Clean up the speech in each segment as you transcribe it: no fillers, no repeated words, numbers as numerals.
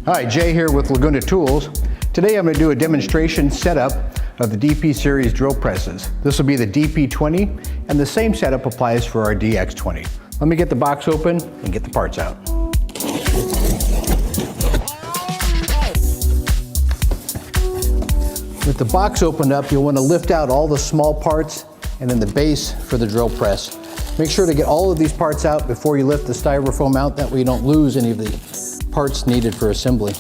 Hi, Jay here with Laguna Tools. Today I'm going to do a demonstration setup of the DP series drill presses. This will be the DP20 and the same setup applies for our DX20. Let me get the box open and get the parts out. With the box opened up, you'll want to lift out all the small parts and then the base for the drill press. Make sure to get all of these parts out before you lift the styrofoam out, that way you don't lose any of the parts needed for assembly.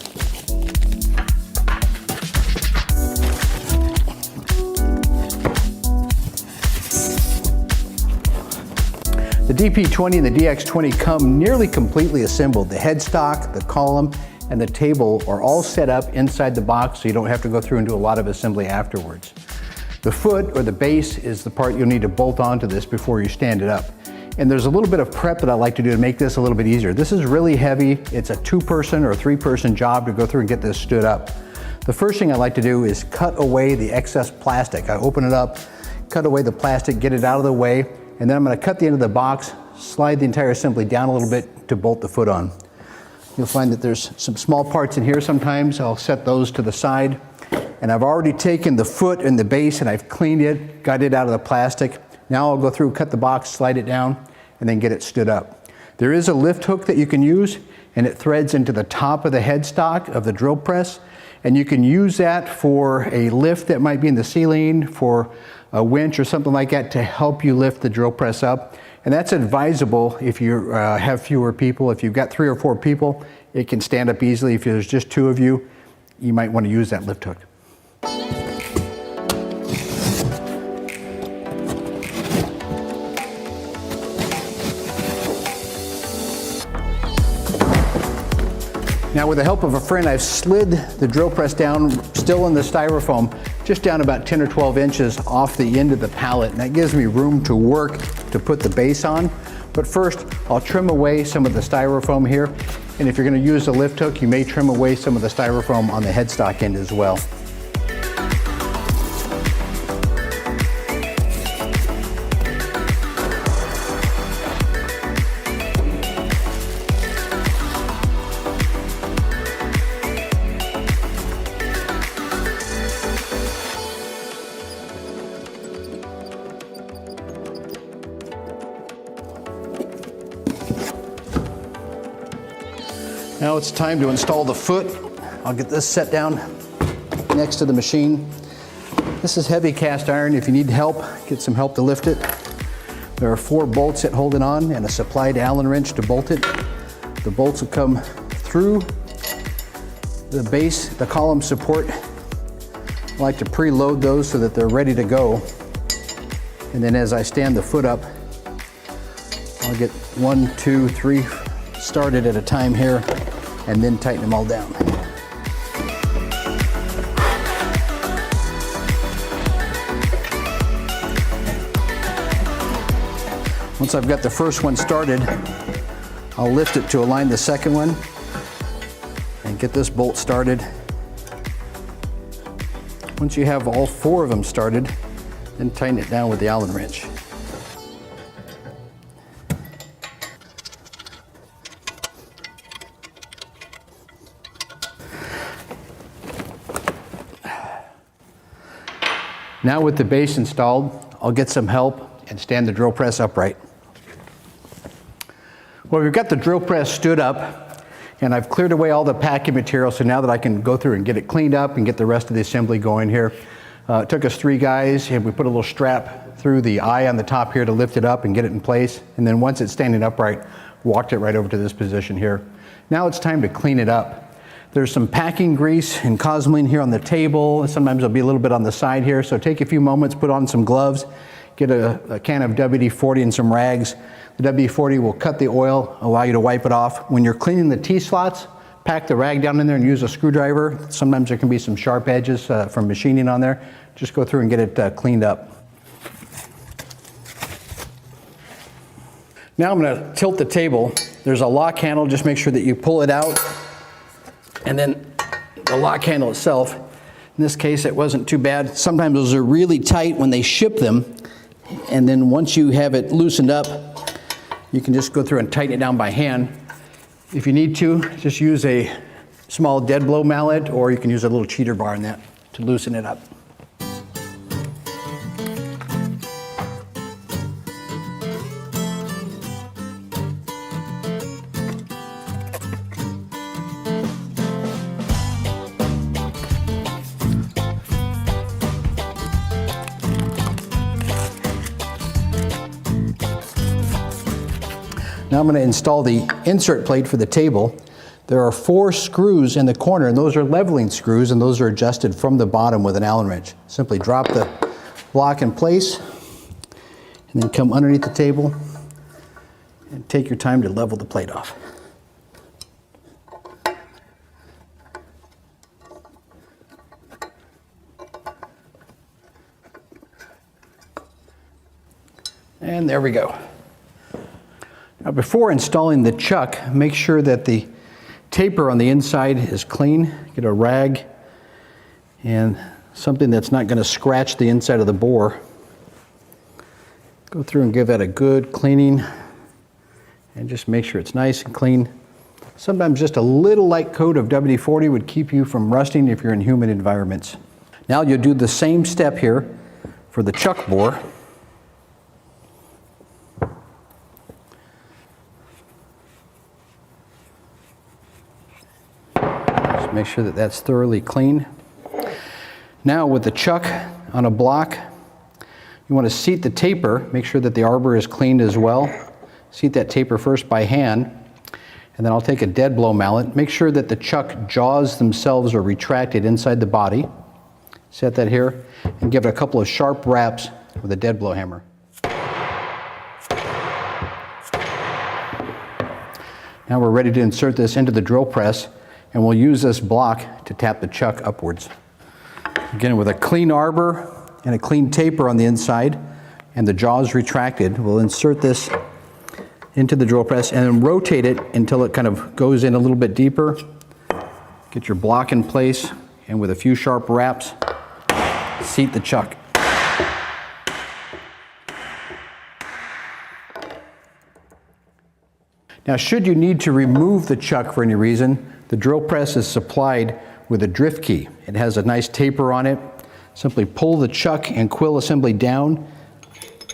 The DP20 and the DX20 come nearly completely assembled. The headstock, the column, and the table are all set up inside the box so you don't have to go through and do a lot of assembly afterwards. The foot or the base is the part you'll need to bolt onto this before you stand it up. And there's a little bit of prep that I like to do to make this a little bit easier. This is really heavy. It's a 2-person or 3-person job to go through and get this stood up. The first thing I like to do is cut away the excess plastic. I open it up, cut away the plastic, get it out of the way, and then I'm going to cut the end of the box, slide the entire assembly down a little bit to bolt the foot on. You'll find that there's some small parts in here sometimes. I'll set those to the side. And I've already taken the foot and the base and I've cleaned it, got it out of the plastic. Now I'll go through, cut the box, slide it down, and then get it stood up. There is a lift hook that you can use, and it threads into the top of the headstock of the drill press. And you can use that for a lift that might be in the ceiling, for a winch or something like that to help you lift the drill press up. And that's advisable if you have fewer people. If you've got 3 or 4 people, it can stand up easily. If there's just 2 of you, you might want to use that lift hook. Now with the help of a friend, I've slid the drill press down, still in the styrofoam, just down about 10 or 12 inches off the end of the pallet. And that gives me room to work to put the base on. But first, I'll trim away some of the styrofoam here. And if you're going to use a lift hook, you may trim away some of the styrofoam on the headstock end as well. Now it's time to install the foot. I'll get this set down next to the machine. This is heavy cast iron. If you need help, get some help to lift it. There are 4 bolts that hold it on and a supplied Allen wrench to bolt it. The bolts will come through the base, the column support. I like to preload those so that they're ready to go. And then as I stand the foot up, I'll get 1, 2, 3 started at a time here, and then tighten them all down. Once I've got the first one started, I'll lift it to align the second one and get this bolt started. Once you have all 4 of them started, then tighten it down with the Allen wrench. Now with the base installed, I'll get some help and stand the drill press upright. Well, we've got the drill press stood up and I've cleared away all the packing material, so now that I can go through and get it cleaned up and get the rest of the assembly going here. It took us 3 guys and we put a little strap through the eye on the top here to lift it up and get it in place. And then once it's standing upright, walked it right over to this position here. Now it's time to clean it up. There's some packing grease and cosmoline here on the table. Sometimes there'll be a little bit on the side here. So take a few moments, put on some gloves, get a can of WD-40 and some rags. The WD-40 will cut the oil, allow you to wipe it off. When you're cleaning the T-slots, pack the rag down in there and use a screwdriver. Sometimes there can be some sharp edges from machining on there. Just go through and get it cleaned up. Now I'm going to tilt the table. There's a lock handle. Just make sure that you pull it out. And then the lock handle itself, in this case it wasn't too bad. Sometimes those are really tight when they ship them, and then once you have it loosened up, you can just go through and tighten it down by hand. If you need to, just use a small dead blow mallet, or you can use a little cheater bar in that to loosen it up. Now I'm going to install the insert plate for the table. There are 4 screws in the corner, and those are leveling screws, and those are adjusted from the bottom with an Allen wrench. Simply drop the block in place, and then come underneath the table, and take your time to level the plate off. And there we go. Now before installing the chuck, make sure that the taper on the inside is clean. Get a rag and something that's not going to scratch the inside of the bore. Go through and give that a good cleaning and just make sure it's nice and clean. Sometimes just a little light coat of WD-40 would keep you from rusting if you're in humid environments. Now you'll do the same step here for the chuck bore. Make sure that that's thoroughly clean. Now with the chuck on a block, you want to seat the taper. Make sure that the arbor is cleaned as well. Seat that taper first by hand, and then I'll take a dead blow mallet. Make sure that the chuck jaws themselves are retracted inside the body. Set that here and give it a couple of sharp raps with a dead blow hammer. Now we're ready to insert this into the drill press, and we'll use this block to tap the chuck upwards. Again, with a clean arbor and a clean taper on the inside and the jaws retracted, we'll insert this into the drill press and then rotate it until it kind of goes in a little bit deeper. Get your block in place, and with a few sharp raps, seat the chuck. Now, should you need to remove the chuck for any reason, the drill press is supplied with a drift key. It has a nice taper on it. Simply pull the chuck and quill assembly down,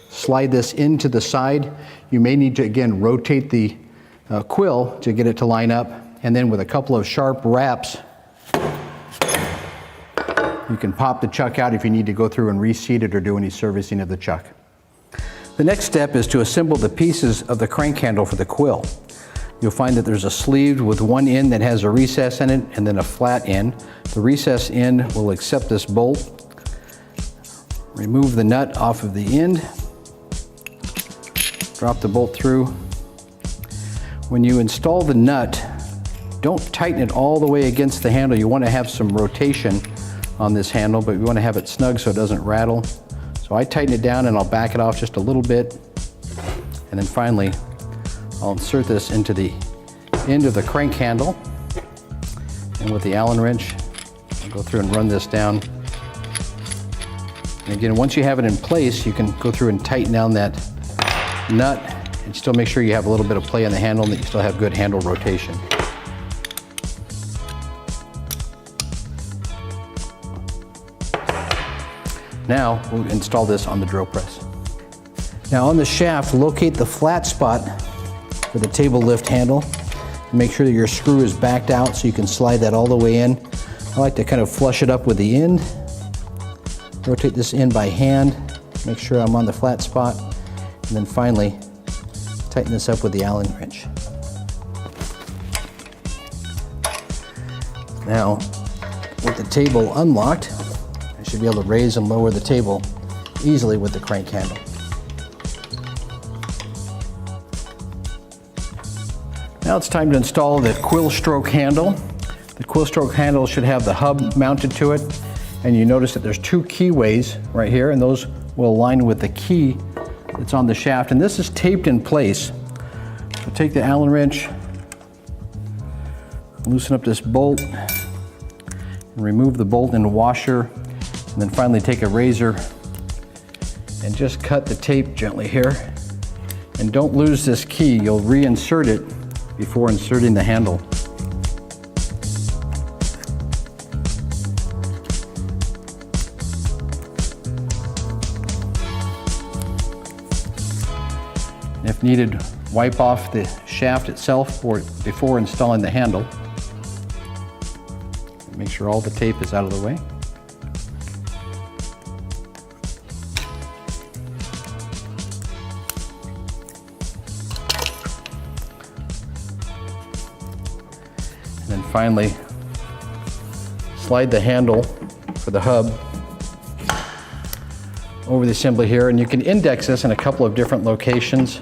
slide this into the side. You may need to, again, rotate the quill to get it to line up, and then with a couple of sharp raps, you can pop the chuck out if you need to go through and reseat it or do any servicing of the chuck. The next step is to assemble the pieces of the crank handle for the quill. You'll find that there's a sleeve with one end that has a recess in it and then a flat end. The recess end will accept this bolt. Remove the nut off of the end. Drop the bolt through. When you install the nut, don't tighten it all the way against the handle. You want to have some rotation on this handle, but you want to have it snug so it doesn't rattle. So I tighten it down and I'll back it off just a little bit. And then finally, I'll insert this into the end of the crank handle. And with the Allen wrench, I'll go through and run this down. And again, once you have it in place, you can go through and tighten down that nut and still make sure you have a little bit of play in the handle and that you still have good handle rotation. Now we'll install this on the drill press. Now on the shaft, locate the flat spot for the table lift handle. Make sure that your screw is backed out so you can slide that all the way in. I like to kind of flush it up with the end. Rotate this in by hand. Make sure I'm on the flat spot. And then finally, tighten this up with the Allen wrench. Now, with the table unlocked, I should be able to raise and lower the table easily with the crank handle. Now it's time to install the quill stroke handle. The quill stroke handle should have the hub mounted to it, and you notice that there's 2 keyways right here, and those will align with the key that's on the shaft, and this is taped in place. So take the Allen wrench, loosen up this bolt, and remove the bolt and washer, and then finally take a razor and just cut the tape gently here. And don't lose this key, you'll reinsert it before inserting the handle. If needed, wipe off the shaft itself before installing the handle. Make sure all the tape is out of the way. And then finally, slide the handle for the hub over the assembly here, and you can index this in a couple of different locations,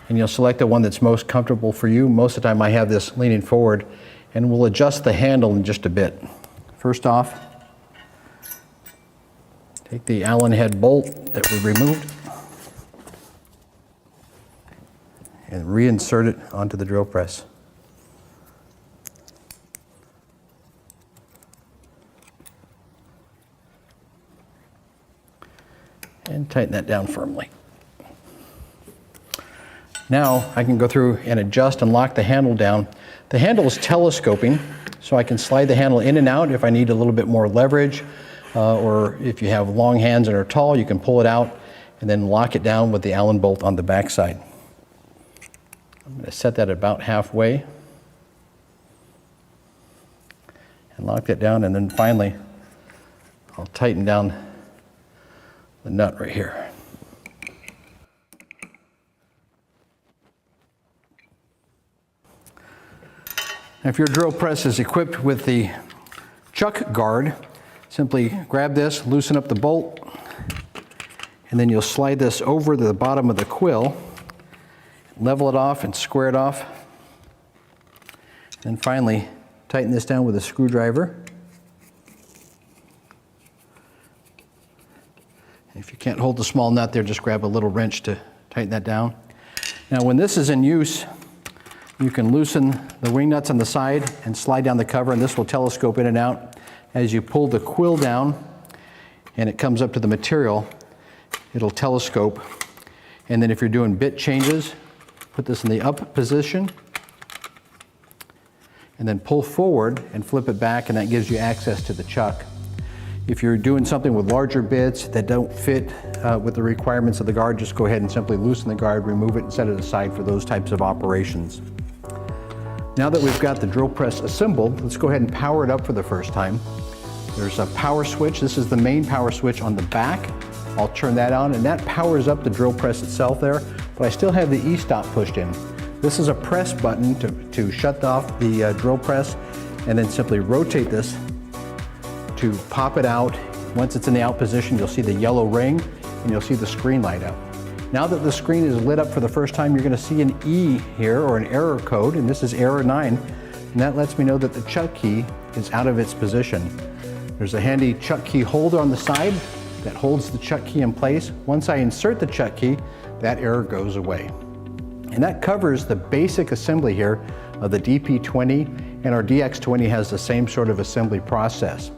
and you'll select the one that's most comfortable for you. Most of the time I have this leaning forward, and we'll adjust the handle in just a bit. First off, take the Allen head bolt that we removed and reinsert it onto the drill press. And tighten that down firmly. Now I can go through and adjust and lock the handle down. The handle is telescoping, so I can slide the handle in and out if I need a little bit more leverage, or if you have long hands and are tall, you can pull it out and then lock it down with the Allen bolt on the back side. I'm going to set that about halfway and lock that down, and then finally I'll tighten down the nut right here. Now, if your drill press is equipped with the chuck guard, simply grab this, loosen up the bolt, and then you'll slide this over to the bottom of the quill, level it off and square it off. And finally, tighten this down with a screwdriver. If you can't hold the small nut there, just grab a little wrench to tighten that down. Now, when this is in use, you can loosen the wing nuts on the side and slide down the cover, and this will telescope in and out. As you pull the quill down and it comes up to the material, it'll telescope. And then if you're doing bit changes, put this in the up position and then pull forward and flip it back, and that gives you access to the chuck. If you're doing something with larger bits that don't fit with the requirements of the guard, just go ahead and simply loosen the guard, remove it, and set it aside for those types of operations. Now that we've got the drill press assembled, let's go ahead and power it up for the first time. There's a power switch. This is the main power switch on the back. I'll turn that on, and that powers up the drill press itself there, but I still have the E-stop pushed in. This is a press button to shut off the drill press, and then simply rotate this to pop it out. Once it's in the out position, you'll see the yellow ring and you'll see the screen light up. Now that the screen is lit up for the first time, you're going to see an E here, or an error code, and this is error 9, and that lets me know that the chuck key is out of its position. There's a handy chuck key holder on the side that holds the chuck key in place. Once I insert the chuck key, that error goes away. And that covers the basic assembly here of the DP20, and our DX20 has the same sort of assembly process.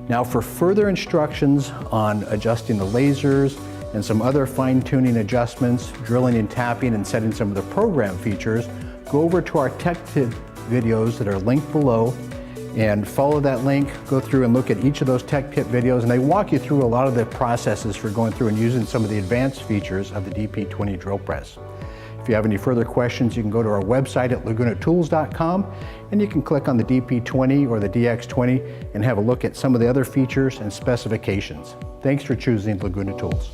Now, for further instructions on adjusting the lasers and some other fine-tuning adjustments, drilling and tapping, and setting some of the program features, go over to our tech tip videos that are linked below and follow that link, go through and look at each of those tech tip videos, and they walk you through a lot of the processes for going through and using some of the advanced features of the DP20 drill press. If you have any further questions, you can go to our website at lagunatools.com, and you can click on the DP20 or the DX20 and have a look at some of the other features and specifications. Thanks for choosing Laguna Tools.